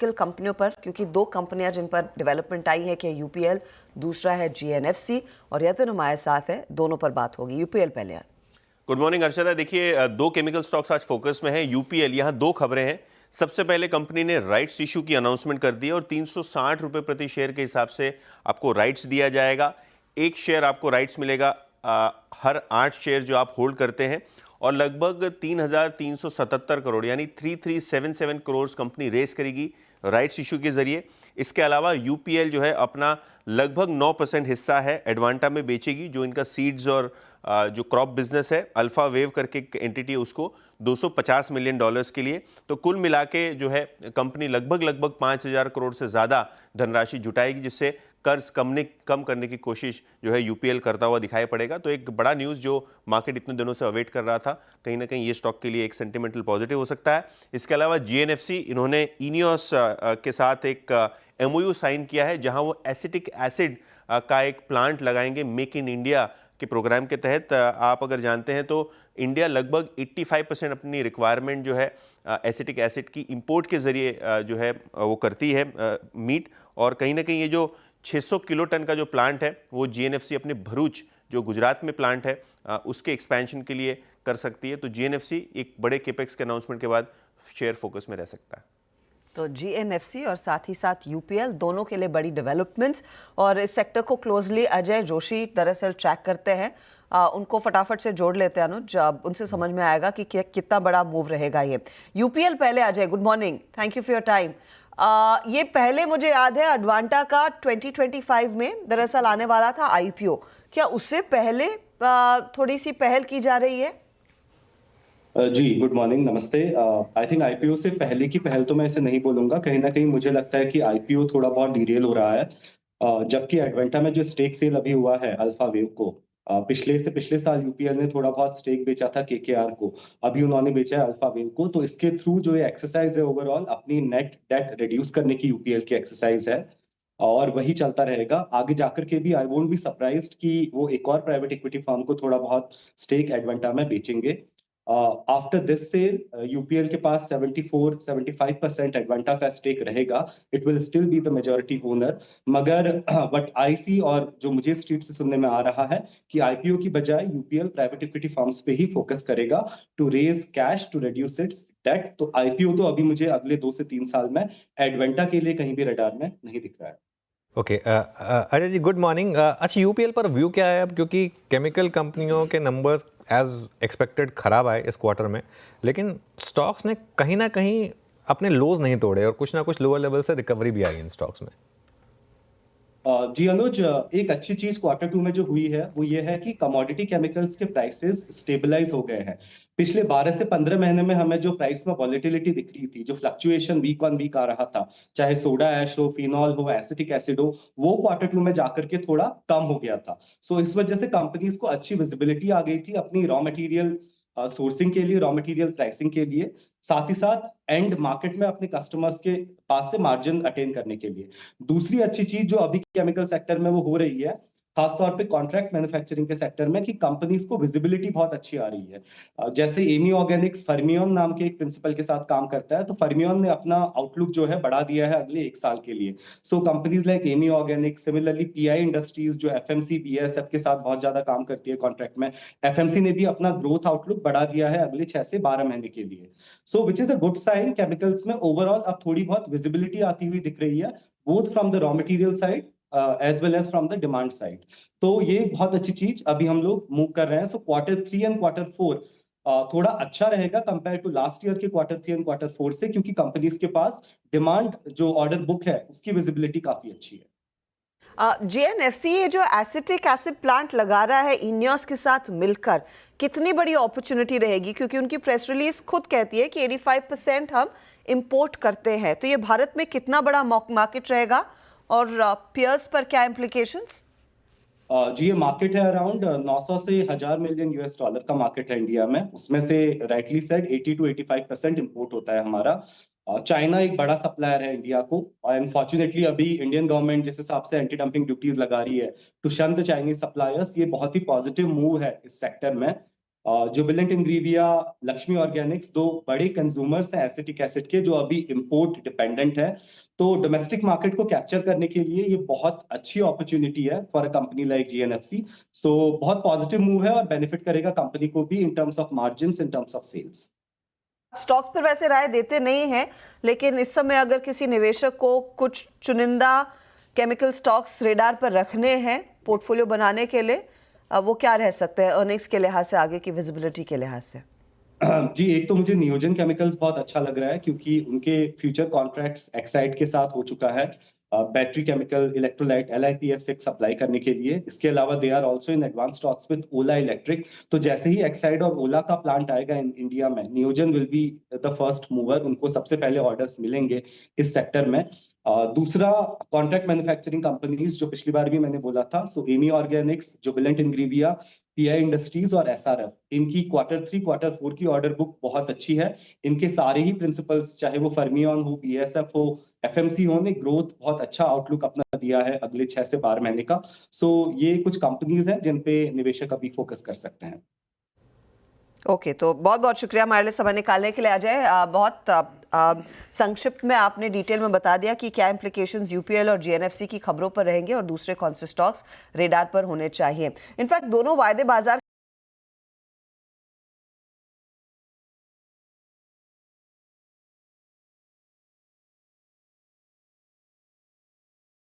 किल कंपनियों पर, क्योंकि दो कंपनियां जिन पर डेवलपमेंट आई है कि यूपीएल, दूसरा है जीएनएफसी और यतिन हमारे साथ है, दोनों पर बात होगी। यूपीएल पहले यार। Good morning Arshada. देखिए, दो केमिकल स्टॉक्स आज फोकस में है। यूपीएल, यहाँ दो खबरें हैं। सबसे पहले कंपनी ने राइट्स इशू की अनाउंसमेंट कर दी है और 360 रुपये प्रति शेयर के हिसाब से आपको राइट्स दिया जाएगा। एक शेयर आपको राइट्स मिलेगा हर 8 शेयर जो आप होल्ड करते हैं, और लगभग 3,377 करोड़ यानी 3377 करोड़ कंपनी रेस करेगी राइट्स इशू के जरिए। इसके अलावा यूपीएल जो है अपना लगभग 9% हिस्सा है एडवांटा में बेचेगी, जो इनका सीड्स और जो क्रॉप बिजनेस है, अल्फा वेव करके एंटिटी है, उसको $250 मिलियन के लिए। तो कुल मिला के जो है कंपनी लगभग 5,000 करोड़ से ज़्यादा धनराशि जुटाएगी, जिससे कर्ज कम करने की कोशिश जो है यूपीएल करता हुआ दिखाई पड़ेगा। तो एक बड़ा न्यूज़ जो मार्केट इतने दिनों से अवेट कर रहा था, कहीं ना कहीं ये स्टॉक के लिए एक सेंटिमेंटल पॉजिटिव हो सकता है। इसके अलावा जीएनएफसी, इन्होंने इनियोस के साथ एक एमओयू साइन किया है, जहां वो एसिटिक एसिड का एक प्लांट लगाएंगे मेक इन इंडिया के प्रोग्राम के तहत। आप अगर जानते हैं तो इंडिया लगभग 85% अपनी रिक्वायरमेंट जो है एसिटिक एसिड की इंपोर्ट के जरिए जो है वो करती है मीट। और कहीं ना कहीं ये जो 600 किलो टन का जो प्लांट है, वो जीएनएफसी अपने भरूच जो गुजरात में प्लांट है उसके एक्सपेंशन के लिए कर सकती है। तो जीएनएफसी एक बड़े केपेक्स के अनाउंसमेंट के बाद शेयर फोकस में रह सकता है। तो जीएनएफसी और साथ ही साथ यूपीएल दोनों के लिए बड़ी डेवलपमेंट्स, और इस सेक्टर को क्लोजली अजय जोशी दरअसल ट्रैक करते हैं। उनको फटाफट से जोड़ लेते हैं अनुज, उनसे समझ में आएगा कि कितना बड़ा मूव रहेगा ये। यूपीएल पहले Ajay, good morning, thank you for your time. ये पहले मुझे याद है अडवांटा का 2025 में दरअसल आने वाला था आईपीओ, क्या उससे पहले थोड़ी सी पहल की जा रही है? जी गुड मॉर्निंग, नमस्ते। आई थिंक आईपीओ से पहले की पहल तो मैं इसे नहीं बोलूंगा। कहीं ना कहीं मुझे लगता है कि आईपीओ थोड़ा बहुत डिरेल हो रहा है। जबकि एडवेंटा में जो स्टेक सेल अभी हुआ है अल्फा वेव को, पिछले साल यूपीएल ने थोड़ा बहुत स्टेक बेचा था केकेआर को, अभी उन्होंने बेचा है अल्फा वेव को। तो इसके थ्रू जो ये एक्सरसाइज है ओवरऑल अपनी नेट डेट रिड्यूस करने की यूपीएल की एक्सरसाइज है, और वही चलता रहेगा आगे जाकर के भी। आई वोंट बी सरप्राइज्ड कि वो एक और प्राइवेट इक्विटी फर्म को थोड़ा बहुत स्टेक एडवेंटा में बेचेंगे। आफ्टर दिस सेल यूपीएल के पास 74-75% एडवेंटा का स्टेक रहेगा। It will still be the majority owner, मगर बट आई सी और जो मुझे स्ट्रीट से सुनने में आ रहा है कि आईपीओ की बजाय यूपीएल प्राइवेट इक्विटी फर्म्स पे ही फोकस करेगा to raise cash to reduce its debt. तो आईपीओ तो अभी मुझे अगले 2 से 3 साल में एडवेंटा के लिए कहीं भी रडार में नहीं दिख रहा है। Okay, Ajay ji good morning. अच्छा, यूपीएल पर व्यू क्या है अब, क्योंकि केमिकल कंपनियों के नंबर्स एज एक्सपेक्टेड खराब आए इस क्वार्टर में, लेकिन स्टॉक्स ने कहीं ना कहीं अपने लोज नहीं तोड़े और कुछ ना कुछ लोअर लेवल से रिकवरी भी आई इन स्टॉक्स में। जी अनुज, एक अच्छी चीज क्वार्टर 2 में जो हुई है वो ये है कि कमोडिटी केमिकल्स के प्राइसेस स्टेबलाइज हो गए हैं। पिछले 12 से 15 महीने में हमें जो प्राइस में वॉलेटिलिटी दिख रही थी, जो फ्लक्चुएशन वीक ऑन वीक आ रहा था, चाहे सोडा ऐश हो, फिनॉल हो, एसिटिक एसिड हो, वो क्वार्टर 2 में जाकर के थोड़ा कम हो गया था। सो इस वजह से कंपनीज को अच्छी विजिबिलिटी आ गई थी अपनी रॉ मटेरियल सोर्सिंग के लिए, रॉ मटेरियल प्राइसिंग के लिए, साथ ही साथ एंड मार्केट में अपने कस्टमर्स के पास से मार्जिन अटेन करने के लिए। दूसरी अच्छी चीज जो अभी केमिकल सेक्टर में वो हो रही है, खासतौर पे कॉन्ट्रैक्ट मैन्युफैक्चरिंग के सेक्टर में, कि कंपनीज को विजिबिलिटी बहुत अच्छी आ रही है। जैसे एमी ऑर्गेनिक्स फर्मियन नाम के एक प्रिंसिपल के साथ काम करता है, तो फर्मियन ने अपना आउटलुक जो है बढ़ा दिया है अगले 1 साल के लिए। So companies like Ami Organics, similarly PI Industries जो एफएमसी बीएसएफ के साथ बहुत ज्यादा काम करती है कॉन्ट्रैक्ट में, एफएमसी ने भी अपना ग्रोथ आउटलुक बढ़ा दिया है अगले 6 से 12 महीने के लिए। So which is a good sign. Chemicals में ओवरऑल अब थोड़ी बहुत विजिबिलिटी आती हुई दिख रही है, both from the raw material side as well as from the demand side. तो ये एक बहुत अच्छी चीज अभी हम लोग मूव कर रहे हैं। सो क्वार्टर 3 एंड क्वार्टर 4 थोड़ा अच्छा रहेगा कंपेयर टू लास्ट ईयर के क्वार्टर 3 एंड क्वार्टर 4 से, क्योंकि कंपनीज के पास डिमांड जो ऑर्डर बुक है उसकी विजिबिलिटी काफी अच्छी है। जीएनएफसी ये जो एसिटिक एसिड प्लांट लगा रहा है इनियोस के साथ मिलकर, कितनी बड़ी अपॉर्चुनिटी रहेगी? क्योंकि उनकी प्रेस रिलीज खुद कहती है कि 85% हम इंपोर्ट करते हैं, तो ये भारत में कितना बड़ा मार्केट रहेगा और पियर्स पर क्या इम्प्लीकेशंस? जी ये मार्केट है अराउंड 900 से 1000 मिलियन यूएस डॉलर का मार्केट है इंडिया में। उसमें से राइटली सेड 80 to 85% इंपोर्ट होता है हमारा। चाइना एक बड़ा सप्लायर है इंडिया को, और अनफॉर्चुनेटली अभी इंडियन गवर्नमेंट जिस हिसाब से एंटी डंपिंग ड्यूटीज लगा रही है टू शन द चाइनीज सप्लायर्स, ये बहुत ही पॉजिटिव मूव है इस सेक्टर में। जुबिलेंट इंग्रेविया, लक्ष्मी ऑर्गेनिक्स, दो बड़े कंज्यूमर्स हैं एसिटिक एसिड के जो अभी इंपोर्ट डिपेंडेंट है। तो डोमेस्टिक मार्केट को कैप्चर करने के लिए ये बहुत अच्छी अपॉर्चुनिटी है for a company like GNFC. So बहुत पॉजिटिव मूव है और बेनिफिट करेगा कंपनी को भी in terms of margins, in terms of sales. Stocks पर वैसे राय देते नहीं हैं, लेकिन इस समय अगर किसी निवेशक को कुछ चुनिंदा केमिकल स्टॉक्स रेडार पर रखने हैं पोर्टफोलियो बनाने के लिए, वो क्या रह सकते हैं अर्निंग्स के लिहाज से, आगे की विजिबिलिटी के लिहाज से? जी, एक तो मुझे नियोजन केमिकल्स बहुत अच्छा लग रहा है क्योंकि उनके फ्यूचर कॉन्ट्रैक्ट्स एक्साइड के साथ हो चुका है battery chemical electrolyte LiPF6 supply करने के लिए। इसके अलावा they are also in advance talks with Ola Electric. तो जैसे ही एक्साइड और ओला का प्लांट आएगा इन इंडिया में, Neogen will be the first mover, उनको सबसे पहले ऑर्डर्स मिलेंगे इस सेक्टर में। दूसरा, कॉन्ट्रैक्ट मैन्युफैक्चरिंग कंपनीज जो पिछली बार भी मैंने बोला था, सो एमी ऑर्गेनिक्स, जुबिलेंट इंग्रेविया, पीआई इंडस्ट्रीज और एसआरएफ, इनकी Q3 Q4 की ऑर्डर बुक बहुत अच्छी है। इनके सारे ही प्रिंसिपल्स, चाहे वो फर्मियन हो, बीएसएफ हो, एफएमसी हो, ने ग्रोथ बहुत अच्छा आउटलुक अपना दिया है अगले 6 से 12 महीने का। सो ये कुछ कंपनीज हैं जिन पे निवेशक अभी फोकस कर सकते हैं। ओके, तो बहुत बहुत शुक्रिया हमारे लिए समय निकालने के लिए अजय। बहुत संक्षिप्त में आपने डिटेल में बता दिया कि क्या इंप्लीकेशंस यूपीएल और जीएनएफसी की खबरों पर रहेंगे और दूसरे कौन से स्टॉक्स रेडार पर होने चाहिए। इनफैक्ट दोनों वायदे बाजार